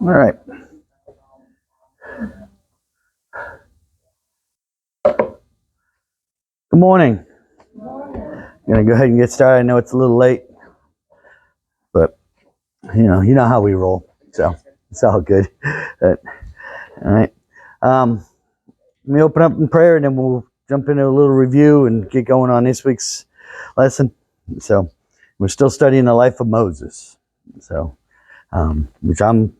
All right. Good morning. I'm gonna go ahead and get started. I know it's a little late, but you know how we roll, so it's all good. All right. Let me open up in prayer, and then we'll jump into a little review and get going on this week's lesson. So we're still studying the life of Moses. So. Which I'm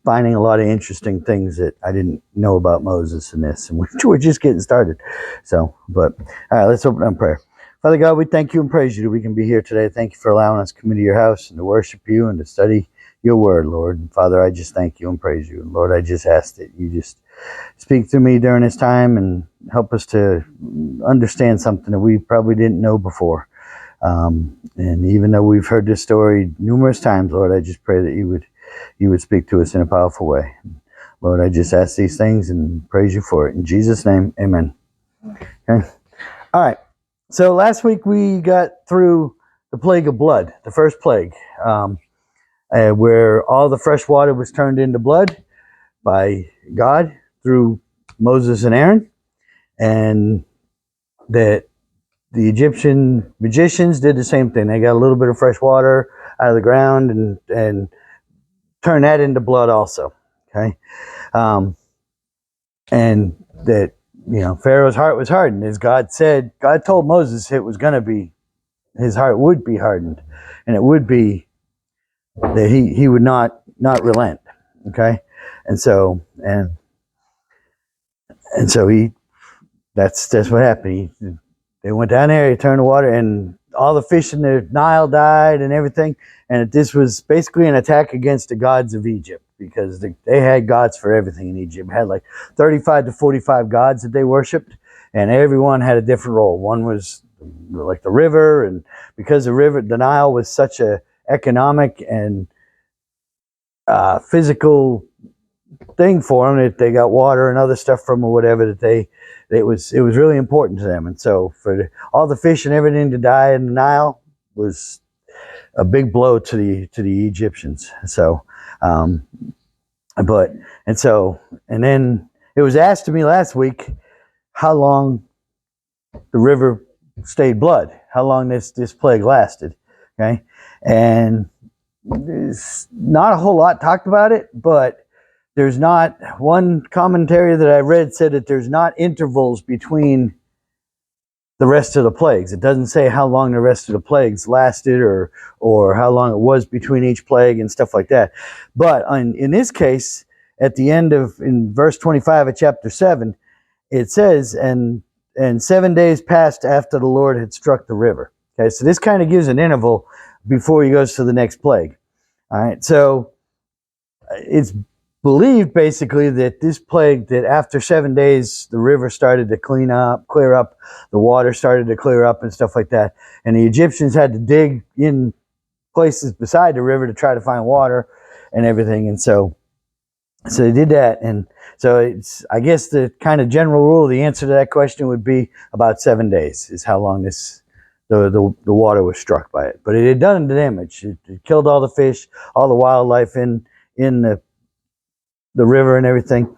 finding a lot of interesting things that I didn't know about Moses in this, and we're just getting started. So, but all right, let's open up in prayer. Father God, we thank you and praise you that we can be here today. Thank you for allowing us to come into your house and to worship you and to study your word, Lord. And Father, I just thank you and praise you. And Lord, I just ask that you just speak through me during this time and help us to understand something that we probably didn't know before. And even though we've heard this story numerous times, Lord, I just pray that you would speak to us in a powerful way. Lord, I just ask these things and praise you for it. In Jesus' name, amen. Okay. All right. So last week we got through the plague of blood, the first plague, where all the fresh water was turned into blood by God through Moses and Aaron, and that the Egyptian magicians did the same thing. They got a little bit of fresh water out of the ground and turned that into blood also. Okay. And that, Pharaoh's heart was hardened. As God said, God told Moses it was going to be, his heart would be hardened. And it would be that he would not relent. Okay. And so that's what happened. They went down there, he turned the water, and all the fish in the Nile died and everything. And this was basically an attack against the gods of Egypt, because they had gods for everything in Egypt. They had like 35 to 45 gods that they worshipped, and everyone had a different role. One was like the river, and because the Nile was such a economic and physical thing for them, that they got water and other stuff from or whatever, that it was really important to them. And so for all the fish and everything to die in the Nile was a big blow to the Egyptians. So and then it was asked to me last week how long the river stayed blood, how long this plague lasted. Okay. And there's not a whole lot talked about it, but there's not, one commentary that I read said that there's not intervals between the rest of the plagues. It doesn't say how long the rest of the plagues lasted or how long it was between each plague and stuff like that. But in this case, at the end in verse 25 of chapter 7, it says, and 7 days passed after the Lord had struck the river. Okay, so this kind of gives an interval before he goes to the next plague. All right, so it's believed basically that this plague, that after 7 days the river started to clear up, the water started to clear up and stuff like that, and the Egyptians had to dig in places beside the river to try to find water and everything. And so they did that. And so it's, I guess the kind of general rule, the answer to that question would be about 7 days is how long the water was struck by it. But it had done the damage. It killed all the fish, all the wildlife in the river and everything.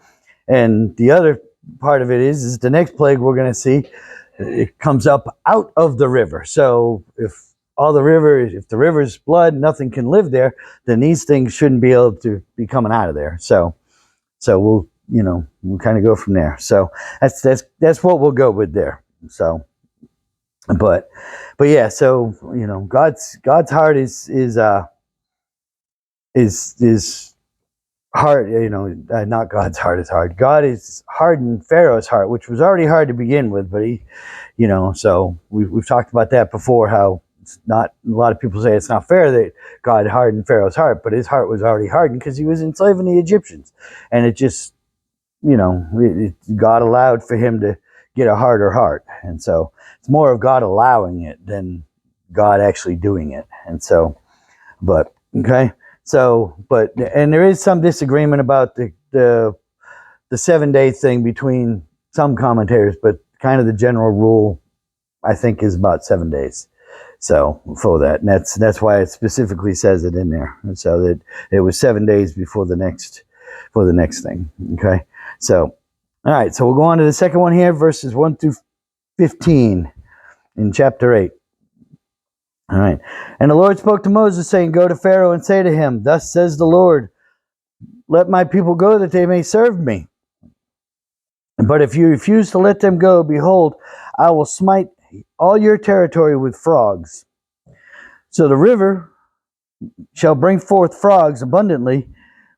And the other part of it is the next plague we're going to see, it comes up out of the river. So if the river's blood, nothing can live there, then these things shouldn't be able to be coming out of there. So we'll kind of go from there. So that's what we'll go with there. So but yeah, so God's heart is hard, not God's heart is hard. God is hardened Pharaoh's heart, which was already hard to begin with, but so we've talked about that before, how it's not, a lot of people say it's not fair that God hardened Pharaoh's heart, but his heart was already hardened because he was enslaving the Egyptians. And it just, God allowed for him to get a harder heart. And so it's more of God allowing it than God actually doing it. And so, but, okay. So, and there is some disagreement about the 7 day thing between some commentators, but kind of the general rule, I think, is about 7 days. So for that, and that's why it specifically says it in there. And so that it was 7 days before the next for the next thing. Okay, so all right, so we'll go on to the second one here, verses 1 through 15 in chapter 8. All right, and the Lord spoke to Moses, saying, "Go to Pharaoh and say to him, Thus says the Lord, let my people go that they may serve me. But if you refuse to let them go, behold, I will smite all your territory with frogs. So the river shall bring forth frogs abundantly,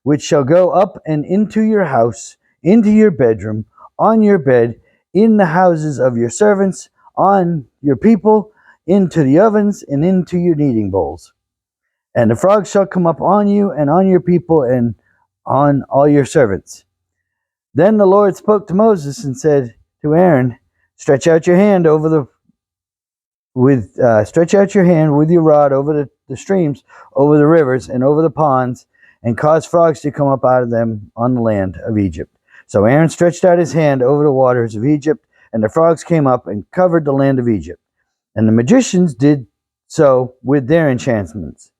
which shall go up and into your house, into your bedroom, on your bed, in the houses of your servants, on your people, into the ovens, and into your kneading bowls. And the frogs shall come up on you, and on your people, and on all your servants." Then the Lord spoke to Moses and said to Aaron, Stretch out your hand with your rod over the streams, over the rivers, and over the ponds, and cause frogs to come up out of them on the land of Egypt. So Aaron stretched out his hand over the waters of Egypt, and the frogs came up and covered the land of Egypt. And the magicians did so with their enchantments,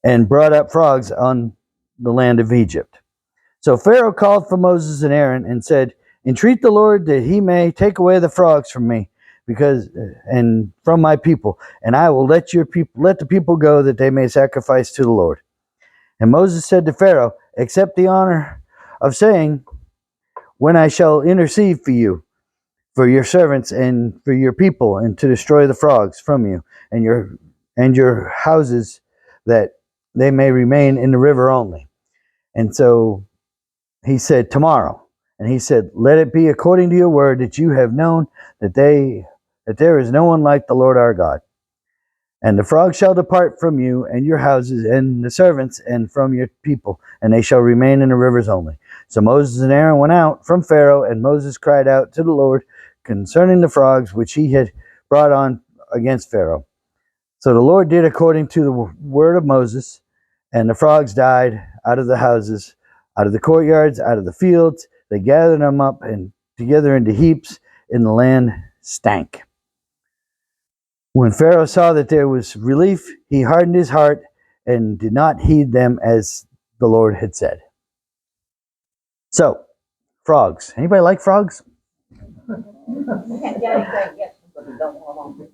and brought up frogs on the land of Egypt. So Pharaoh called for Moses and Aaron and said, Entreat the Lord that he may take away the frogs from me, and from my people, and I will let the people go that they may sacrifice to the Lord. And Moses said to Pharaoh, Accept the honor of saying, when I shall intercede for you, for your servants, and for your people, and to destroy the frogs from you and your houses, that they may remain in the river only. And so he said, Tomorrow. And he said, Let it be according to your word, that you have known that there is no one like the Lord our God. And the frogs shall depart from you and your houses and the servants and from your people, and they shall remain in the rivers only. So Moses and Aaron went out from Pharaoh, and Moses cried out to the Lord concerning the frogs which he had brought on against Pharaoh. So the Lord did according to the word of Moses, and the frogs died out of the houses, out of the courtyards, out of the fields. They gathered them up and together into heaps, and the land stank. When Pharaoh saw that there was relief, he hardened his heart and did not heed them as the Lord had said. So, frogs. Anybody like frogs?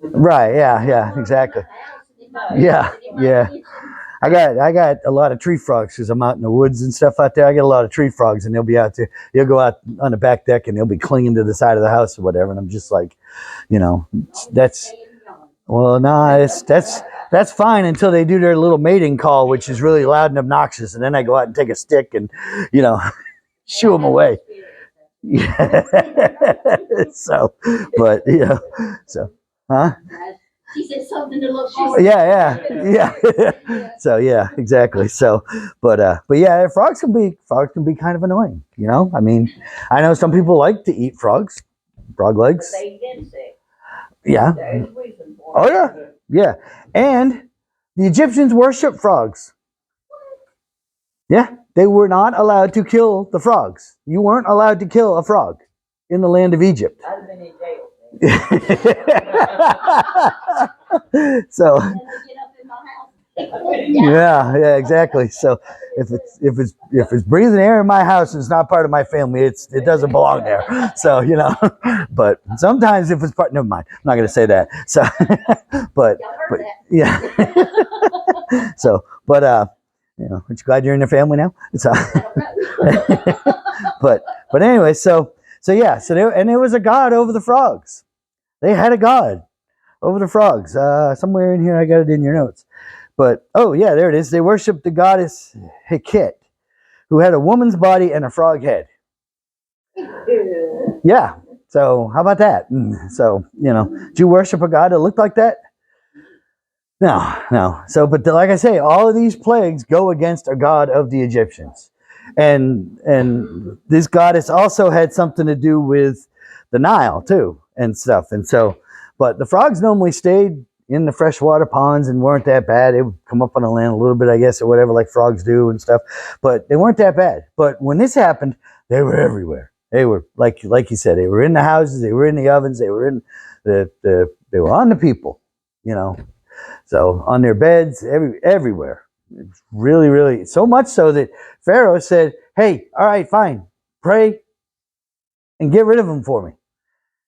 Right, yeah, exactly. Yeah. I got a lot of tree frogs because I'm out in the woods and stuff out there. I get a lot of tree frogs, and they'll be out there. They'll go out on the back deck, and they'll be clinging to the side of the house or whatever. And I'm just like, that's... Well, no, that's fine until they do their little mating call, which is really loud and obnoxious, and then I go out and take a stick and, shoo them away. Yeah. So, huh? She said something to look forward. Yeah. So yeah, exactly. So, but yeah, frogs can be kind of annoying. I mean, I know some people like to eat frog legs. They eat insects. Yeah. Oh yeah. And the Egyptians worship frogs. Yeah, they were not allowed to kill the frogs. You weren't allowed to kill a frog in the land of Egypt. I'd have been in jail. So. And they get up in my house. Yeah, exactly. So if it's breathing air in my house and it's not part of my family, it doesn't belong there. So but sometimes if it's part, never mind. I'm not going to say that. So, but yeah. So, but aren't you glad you're in the family now? So, but anyway, so yeah, there was a god over the frogs. They had a god over the frogs. Somewhere in here, I got it in your notes. But, oh yeah, there it is. They worshiped the goddess Heket, who had a woman's body and a frog head. Yeah. So how about that? So, do you worship a god that looked like that? No. So, but like I say, all of these plagues go against a god of the Egyptians. And this goddess also had something to do with the Nile too and stuff. And so, but the frogs normally stayed in the freshwater ponds and weren't that bad. They would come up on the land a little bit, I guess, or whatever, like frogs do and stuff. But they weren't that bad. But when this happened, they were everywhere. They were, like you said, they were in the houses, they were in the ovens, they were in they were on the people, So on their beds, everywhere. Really, really, so much so that Pharaoh said, "Hey, all right, fine, pray and get rid of him for me.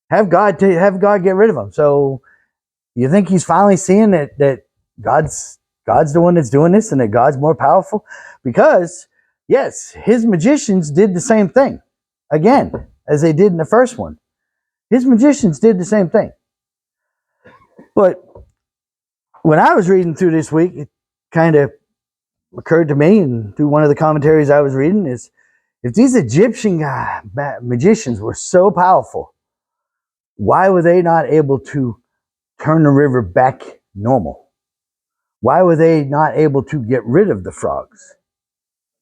Have God get rid of him." So you think he's finally seeing that God's the one that's doing this and that God's more powerful? Because yes, his magicians did the same thing again as they did in the first one. His magicians did the same thing. But when I was reading through this week, it kind of occurred to me, and through one of the commentaries I was reading, is if these Egyptian magicians were so powerful, why were they not able to turn the river back normal? Why were they not able to get rid of the frogs?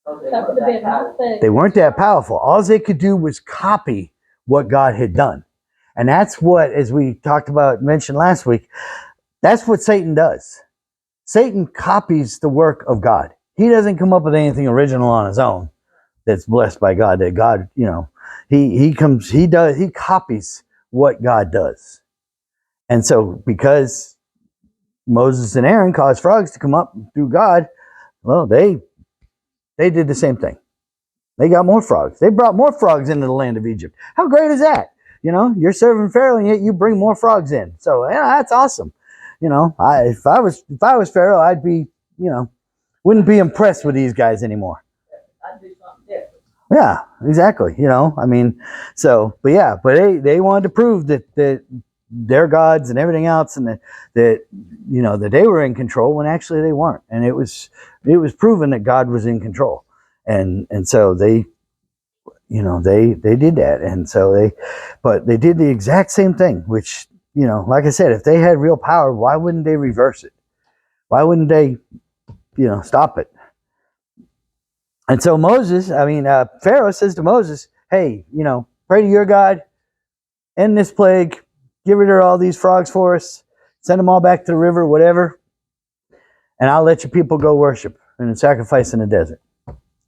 That would have been my thing. They weren't that powerful. All they could do was copy what God had done. And that's what, as we talked about, mentioned last week, that's what Satan does. Satan copies the work of God. He doesn't come up with anything original on his own that's blessed by God, that God, he copies what God does. And so because Moses and Aaron caused frogs to come up through God, well, they did the same thing. They got more frogs. They brought more frogs into the land of Egypt. How great is that? You're serving Pharaoh and yet you bring more frogs in. So yeah, that's awesome. If I was Pharaoh, I'd be, wouldn't be impressed with these guys anymore. I'd do something different. Yeah, exactly. But they wanted to prove that their gods and everything else, and that that they were in control when actually they weren't, and it was proven that God was in control, and so they did that, and so they did the exact same thing, which like I said, if they had real power, why wouldn't they reverse it? Why wouldn't they stop it? And so Pharaoh says to Moses, "Hey, pray to your God, end this plague, get rid of all these frogs for us, send them all back to the river, whatever, and I'll let your people go worship and sacrifice in the desert."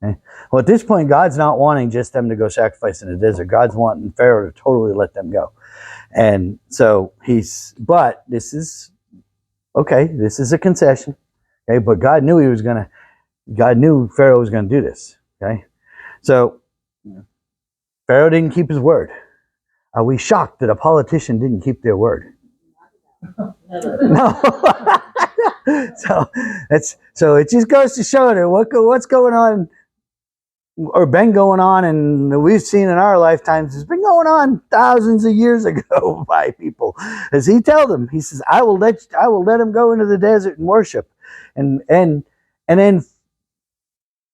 Okay? Well, at this point, God's not wanting just them to go sacrifice in the desert. God's wanting Pharaoh to totally let them go. And so but this is a concession. Okay, but God knew Pharaoh was going to do this. Okay, so Pharaoh didn't keep his word. Are we shocked that a politician didn't keep their word? No. So it just goes to show that what's going on, or been going on, and we've seen in our lifetimes, has been going on thousands of years ago by people. As he told them, he says, I will let them go into the desert and worship. And then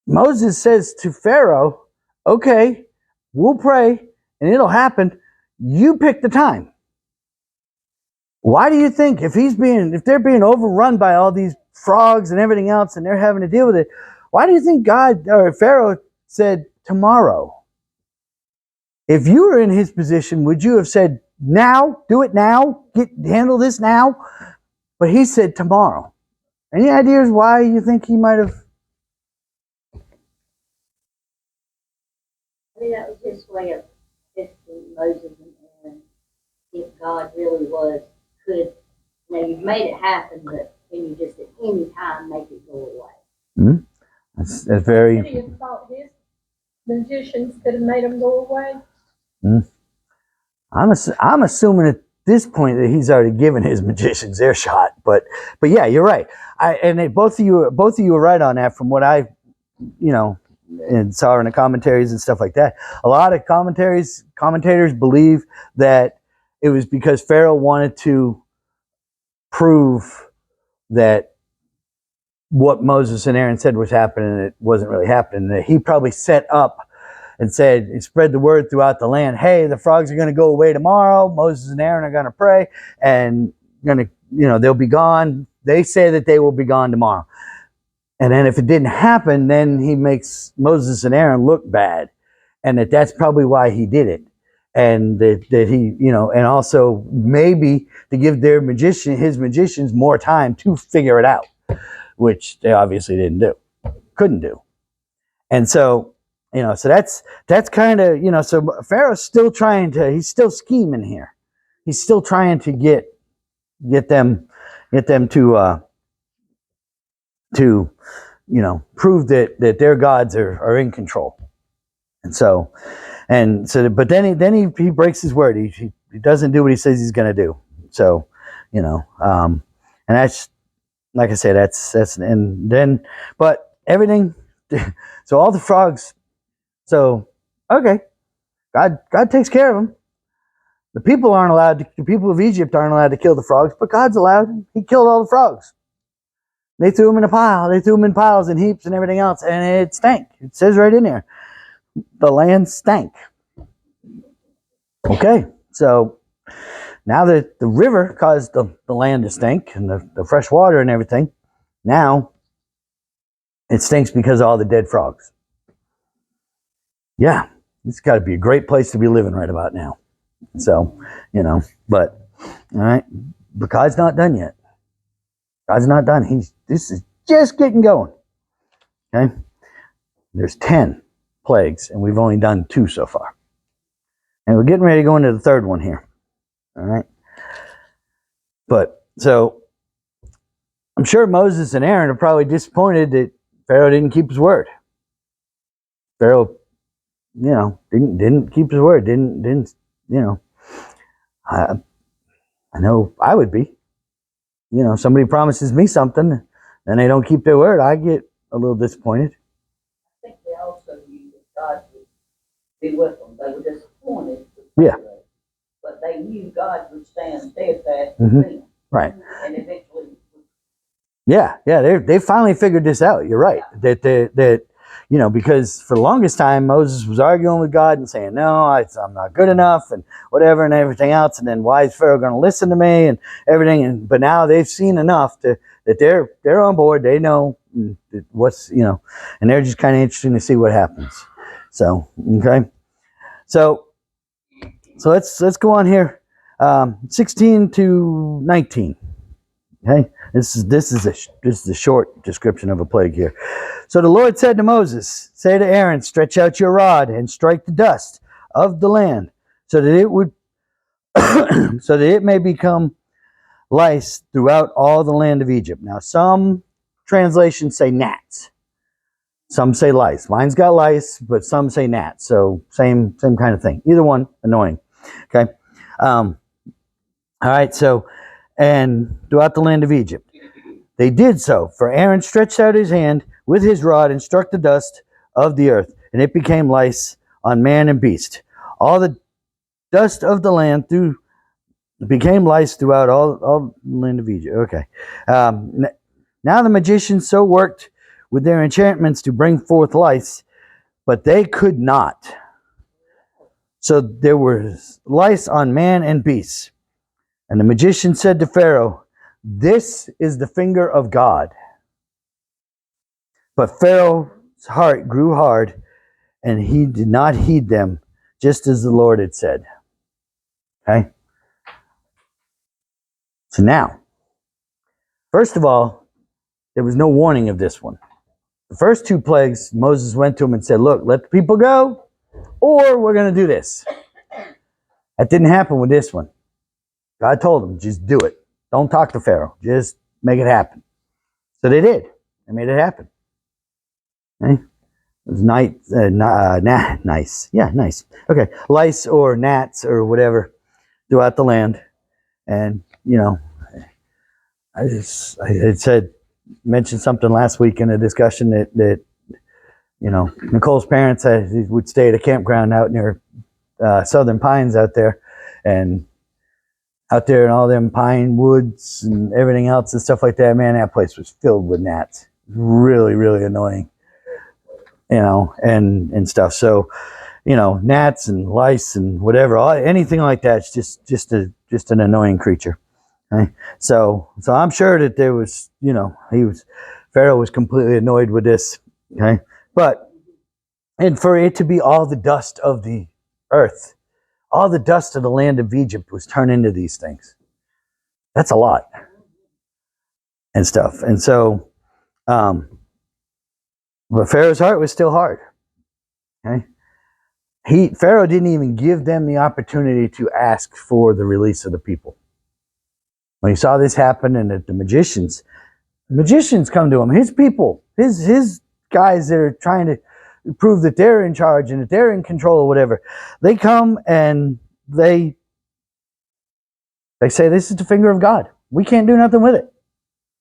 Moses says to Pharaoh, okay, we'll pray and it'll happen. You pick the time. Why do you think if they're being overrun by all these frogs and everything else and they're having to deal with it, why do you think God or Pharaoh said tomorrow? If you were in his position, would you have said now, do it now, handle this now? But he said tomorrow. Any ideas why you think he might have? I mean, that was his way of testing Moses and Aaron. If God really could, you've made it happen, but can you just at any time make it go away? Mm-hmm. That's very. Gideon thought his magicians could have made them go away. I'm assuming at this point that he's already given his magicians their shot, but yeah, you're right. Both of you are right on that. From what I, and saw in the commentaries and stuff like that, a lot of commentators believe that it was because Pharaoh wanted to prove that what Moses and Aaron said was happening, and it wasn't really happening. That he probably set up and said, and spread the word throughout the land, hey, the frogs are going to go away tomorrow. Moses and Aaron are going to pray and they'll be gone. They say that they will be gone tomorrow. And then if it didn't happen, then he makes Moses and Aaron look bad. And that's probably why he did it. And that he, and also maybe to give his magicians more time to figure it out, which they obviously couldn't do. And so, so that's kind of, so Pharaoh's still he's still scheming here. He's still trying to get them to prove that their gods are in control. So, but then he breaks his word. He doesn't do what he says he's going to do. So, and that's, like I said, and then, but everything, so all the frogs, so, okay, God takes care of them. The people of Egypt aren't allowed to kill the frogs, but God's allowed. He killed all the frogs. They threw them in a pile. They threw them in piles and heaps and everything else, and it stank. It says right in there, the land stank. Okay, so now that the river caused the land to stink and the fresh water and everything, now it stinks because of all the dead frogs. Yeah, it's got to be a great place to be living right about now. So, but, all right, but God's not done yet. God's not done. This is just getting going. Okay? There's 10 plagues, and we've only done 2 so far. And we're getting ready to go into the third one here. All right? But, so, I'm sure Moses and Aaron are probably disappointed that Pharaoh didn't keep his word. Pharaoh, didn't keep his word. Didn't, I know I would be. Somebody promises me something and they don't keep their word, I get a little disappointed. I think they also knew that God would be with them. They were disappointed. Yeah. But they knew God would stand steadfast Mm-hmm. with them. Right. And eventually. Yeah. They finally figured this out. You're right. Yeah. That because for the longest time Moses was arguing with God and saying, no, I'm not good enough and whatever and everything else. And then why is Pharaoh going to listen to me and everything? But now they've seen enough that they're on board. They know what's, and they're just kind of interested to see what happens. So, okay. So let's go on here. 16 to 19. Okay. This is a short description of a plague here. So the Lord said to Moses, say to Aaron, stretch out your rod and strike the dust of the land so that it would so that it may become lice throughout all the land of Egypt. Now some translations say gnats. Some say lice. Mine's got lice, but some say gnats. So same kind of thing. Either one, annoying. Okay. All right. So, and throughout the land of Egypt. They did so, for Aaron stretched out his hand with his rod and struck the dust of the earth, and it became lice on man and beast. All the dust of the land became lice throughout all the land of Egypt. Okay. Now the magicians so worked with their enchantments to bring forth lice, but they could not. So there was lice on man and beasts. And the magician said to Pharaoh, this is the finger of God. But Pharaoh's heart grew hard, and he did not heed them, just as the Lord had said. Okay? So now, first of all, there was no warning of this one. The first 2 plagues, Moses went to him and said, look, let the people go, or we're going to do this. That didn't happen with this one. God told him, just do it. Don't talk to Pharaoh. Just make it happen. So they did. They made it happen. Okay? It was nice. Yeah, nice. Okay. Lice or gnats or whatever throughout the land. And, I mentioned something last week in a discussion that Nicole's parents would stay at a campground out near Southern Pines out there. And out there in all them pine woods and everything else and stuff like that, man, that place was filled with gnats. Really, really annoying, and stuff. So, gnats and lice and whatever, anything like that's just an annoying creature. Okay? So I'm sure that there was, Pharaoh was completely annoyed with this. Okay, and for it to be all the dust of the earth. All the dust of the land of Egypt was turned into these things. That's a lot. And stuff. And so, but Pharaoh's heart was still hard. Okay? Pharaoh didn't even give them the opportunity to ask for the release of the people. When he saw this happen and that the magicians magicians come to him, his people, his guys that are trying to prove that they're in charge and that they're in control or whatever. They come and they say, this is the finger of God. We can't do nothing with it.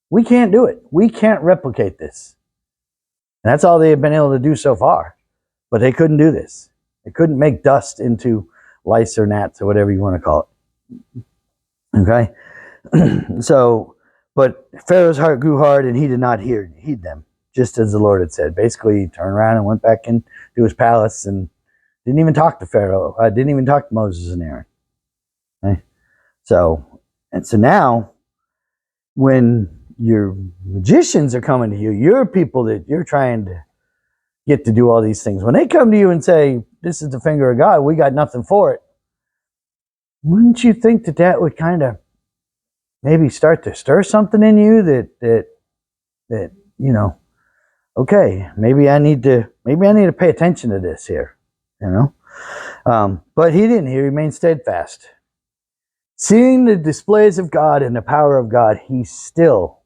We can't do it. We can't replicate this. And that's all they have been able to do so far. But they couldn't do this. They couldn't make dust into lice or gnats or whatever you want to call it. Okay? So, but Pharaoh's heart grew hard and he did not heed them, just as the Lord had said. Basically, he turned around and went back into his palace and didn't even talk to Pharaoh. Didn't even talk to Moses and Aaron. Okay? So now, when your magicians are coming to you, your people that you're trying to get to do all these things, when they come to you and say, this is the finger of God, we got nothing for it, wouldn't you think that that would kind of maybe start to stir something in you that you know, okay, maybe I need to pay attention to this here, you know? But he didn't. He remained steadfast. Seeing the displays of God and the power of God, he still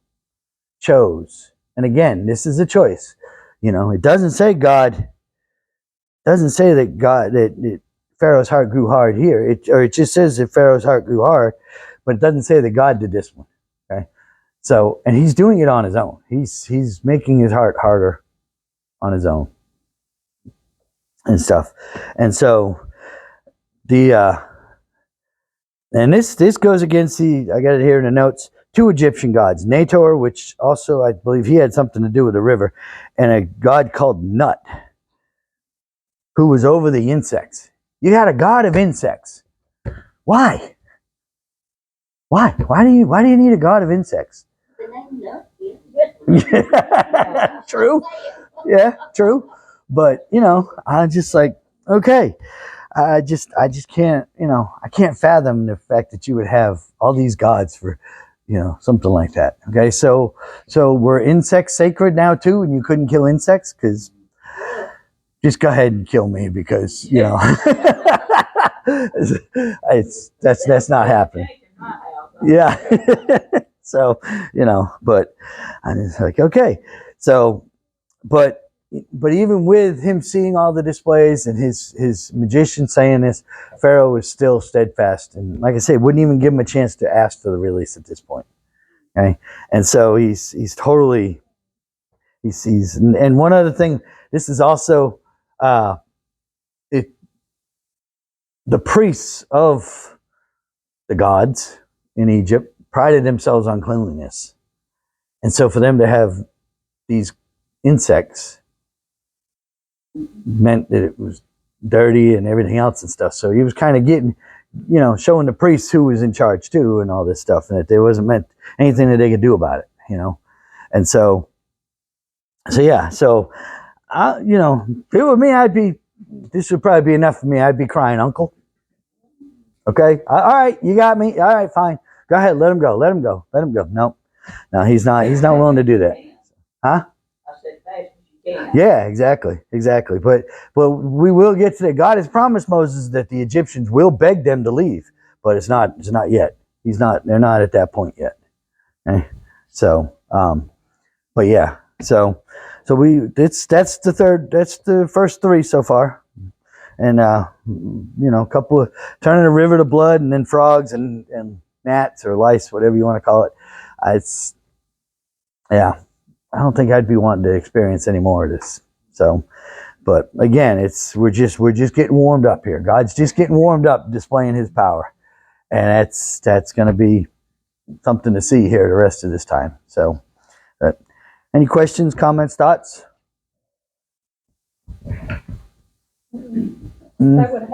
chose. And again, this is a choice. You know, it doesn't say that Pharaoh's heart grew hard here. It just says that Pharaoh's heart grew hard, but it doesn't say that God did this one. Okay? So, and he's doing it on his own. He's making his heart harder on his own and stuff. And so and this goes against I got it here in the notes, 2 Egyptian gods, Nator, which also I believe he had something to do with the river, and a god called Nut, who was over the insects. You had a god of insects. Why? Why? Why do you need a god of insects? The name Nut. True. Yeah, true. But, you know, I just like, okay. I just can't, you know, I can't fathom the fact that you would have all these gods for, you know, something like that. Okay, so were insects sacred now too, and you couldn't kill insects? Because just go ahead and kill me, because, you know, that's not happening. Yeah. So, you know, but I'm just like, okay. So, but even with him seeing all the displays and his magician saying this, Pharaoh was still steadfast. And like I said, wouldn't even give him a chance to ask for the release at this point. Okay. And so he's totally, and one other thing, this is also, the priests of the gods in Egypt prided themselves on cleanliness. And so for them to have these insects meant that it was dirty and everything else and stuff. So he was kind of getting, you know, showing the priests who was in charge too and all this stuff, and that there wasn't meant anything that they could do about it, you know. And so yeah, so you know, if it were me, this would probably be enough for me. I'd be crying, uncle. Okay, all right, you got me. All right, fine. Go ahead, let him go. No, he's not willing to do that. Huh? I said, fast as you can. Yeah, exactly. But we will get to that. God has promised Moses that the Egyptians will beg them to leave, but it's not yet. They're not at that point yet. Okay? So, but yeah, so that's the first 3 so far. And you know, a couple of turning a river to blood, and then frogs and gnats or lice, whatever you want to call it. Yeah, I don't think I'd be wanting to experience any more of this. So, but again, we're just getting warmed up here. God's just getting warmed up, displaying His power, and that's going to be something to see here the rest of this time. So, any questions, comments, thoughts? They would have